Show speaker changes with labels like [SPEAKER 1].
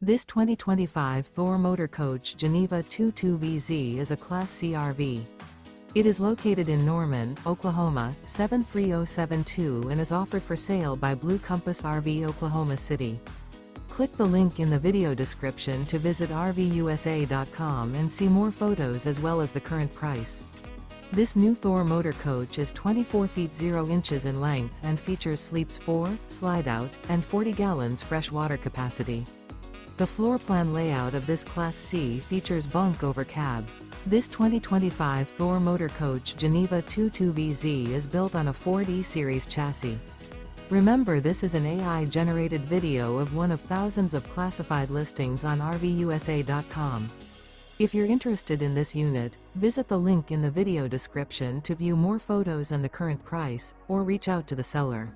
[SPEAKER 1] This 2025 Thor Motor Coach Geneva 22VZ is a Class C RV. It is located in Norman, Oklahoma, 73072 and is offered for sale by Blue Compass RV Oklahoma City. Click the link in the video description to visit RVUSA.com and see more photos as well as the current price. This new Thor Motor Coach is 24 feet 0 inches in length and features sleeps 4, Slideout, and 40 gallons fresh water capacity. The floor plan layout of this Class C features Bunk Over Cab. This 2025 Thor Motor Coach Geneva 22VZ is built on a Ford E-Series chassis. Remember, this is an AI-generated video of one of thousands of classified listings on RVUSA.com. If you're interested in this unit, visit the link in the video description to view more photos and the current price, or reach out to the seller.